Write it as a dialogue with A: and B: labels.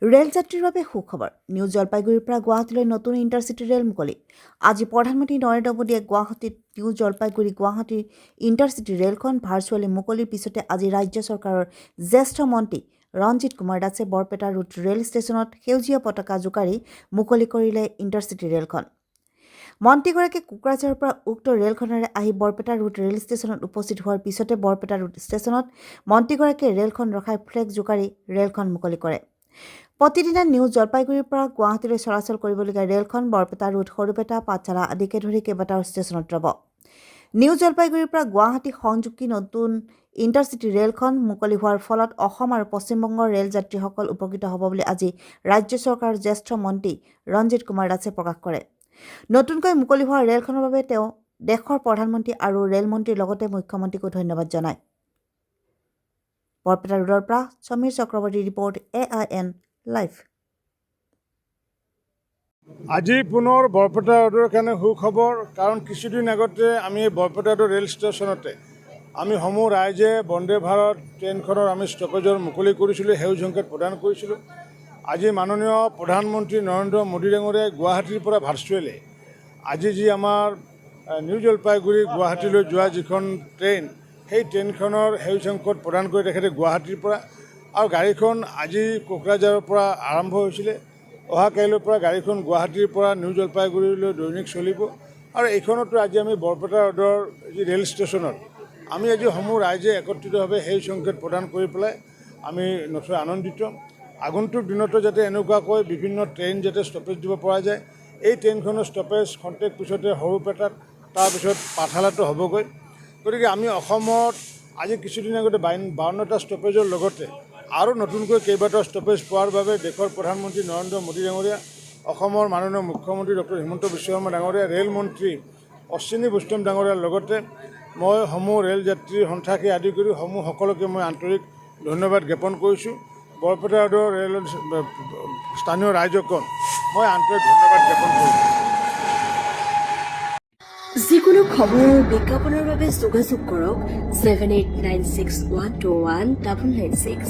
A: ৰেলযাত্ৰীৰ বাবে সুখবৰ নিউ জলপাইগুৰিৰ পৰা গুৱাহাটীলৈ নতুন ইণ্টাৰচিটি ৰেল মুকলি আজি প্ৰধানমন্ত্ৰী নৰেন্দ্ৰ মোদীয়ে গুৱাহাটীত নিউ জলপাইগুৰি গুৱাহাটীৰ ইণ্টাৰচিটি ৰেলখন ভাৰ্চুৱেলি মুকলিৰ পিছতে আজি ৰাজ্য চৰকাৰৰ জ্যেষ্ঠ মন্ত্ৰী ৰঞ্জিত কুমাৰ দাসে বৰপেটা ৰোড ৰেল ষ্টেচনত সেউজীয়া পতাকা জোকাৰি মুকলি কৰিলে ইণ্টাৰচিটি ৰেলখন মন্ত্ৰীগৰাকীয়ে কোকৰাঝাৰৰ পৰা উক্ত ৰেলখনেৰে আহি বৰপেটা ৰোড ৰেল ষ্টেচনত উপস্থিত হোৱাৰ পিছতে বৰপেটা ৰোড ষ্টেচনত মন্ত্ৰীগৰাকীয়ে ৰেলখন ৰখাই ফ্লেগ জোকাৰি ৰেলখন মুকলি কৰে প্ৰতিদিনে নিউ জলপাইগুৰিৰ পৰা গুৱাহাটীলৈ চলাচল কৰিবলগীয়া ৰেলখন বৰপেটা ৰোড সৰুপেটা পাঠশালা আদিকে ধৰি কেইবাটাও ষ্টেচনত ৰ'ব নিউ জলপাইগুৰিৰ পৰা গুৱাহাটী সংযোগী নতুন ইণ্টাৰচিটি ৰেলখন মুকলি হোৱাৰ ফলত অসম আৰু পশ্চিমবংগৰ ৰেলযাত্ৰীসকল উপকৃত হ'ব বুলি আজি ৰাজ্য চৰকাৰৰ জ্যেষ্ঠ মন্ত্ৰী ৰঞ্জিত কুমাৰ দাসে প্ৰকাশ কৰে নতুনকৈ মুকলি হোৱা ৰেলখনৰ বাবে তেওঁ দেশৰ প্ৰধানমন্ত্ৰী আৰু ৰেলমন্ত্ৰীৰ লগতে মুখ্যমন্ত্ৰীকো ধন্যবাদ জনায় বৰপেটা ৰোডৰ পৰা Samir Chakraborty report AIN live
B: আজি পুনৰ বৰপেটা ৰোডৰ কাৰণে সুখবৰ কাৰণ কিছুদিন আগতে আমি বৰপেটা ৰোড ৰেল ষ্টেচনতে আমি সমূহ ৰাইজে বন্দে ভাৰত ট্ৰেইনখনৰ আমি ষ্টপেজৰ মুকলি কৰিছিলোঁ সেউজ সংকেত প্ৰদান কৰিছিলোঁ আজি মাননীয় প্ৰধানমন্ত্ৰী নৰেন্দ্ৰ মোদী ডাঙৰীয়াই গুৱাহাটীৰ পৰা ভাৰ্চুৱেলি আজি যি আমাৰ নিউ জলপাইগুৰি গুৱাহাটীলৈ যোৱা যিখন ট্ৰেইন সেই ট্ৰেইনখনৰ সেউজ সংকেত প্ৰদান কৰি তেখেতে গুৱাহাটীৰ পৰা আৰু গাড়ীখন আজি কোকৰাঝাৰৰ পৰা আৰম্ভ হৈছিলে অহা কাইলৈৰ পৰা গাড়ীখন গুৱাহাটীৰ পৰা নিউ জলপাইগুৰিলৈ দৈনিক চলিব আৰু এইখনতো আজি আমি বৰপেটা ৰোডৰ যি ৰেল ষ্টেচনত আমি আজি সমূহ ৰাইজে একত্ৰিতভাৱে সেউজ সংকেত প্ৰদান কৰি পেলাই আমি নথৈ আনন্দিত আগন্তুক দিনতো যাতে এনেকুৱাকৈ বিভিন্ন ট্ৰেইন যাতে ষ্টপেজ দিব পৰা যায় এই ট্ৰেইনখনৰ ষ্টপেজ খন্তেক পিছতে সৰুপেটাত তাৰপিছত পাঠশালাতো হ'বগৈ গতিকে আমি অসমত আজি কিছুদিন আগতে 52টা ষ্টপেজৰ লগতে আৰু নতুনকৈ কেইবাটাও ষ্টপেজ পোৱাৰ বাবে দেশৰ প্ৰধানমন্ত্ৰী নৰেন্দ্ৰ মোদী ডাঙৰীয়া অসমৰ মাননীয় মুখ্যমন্ত্ৰী ডক্টৰ হিমন্ত বিশ্ব শৰ্মা ডাঙৰীয়া ৰেলমন্ত্ৰী অশ্বিনী বৈষ্ণৱ ডাঙৰীয়াৰ লগতে মই সমূহ ৰেল যাত্ৰীৰ সন্থাকে আদি কৰি সমূহ সকলোকে মই আন্তৰিক ধন্যবাদ জ্ঞাপন কৰিছোঁ বৰপেটা ৰোডৰ ৰেল স্থানীয় ৰাইজকণ মই আন্তৰিক ধন্যবাদ জ্ঞাপন কৰিছোঁ
C: যিকোনো খবৰৰ বিজ্ঞাপনৰ বাবে যোগাযোগ কৰক 7896121996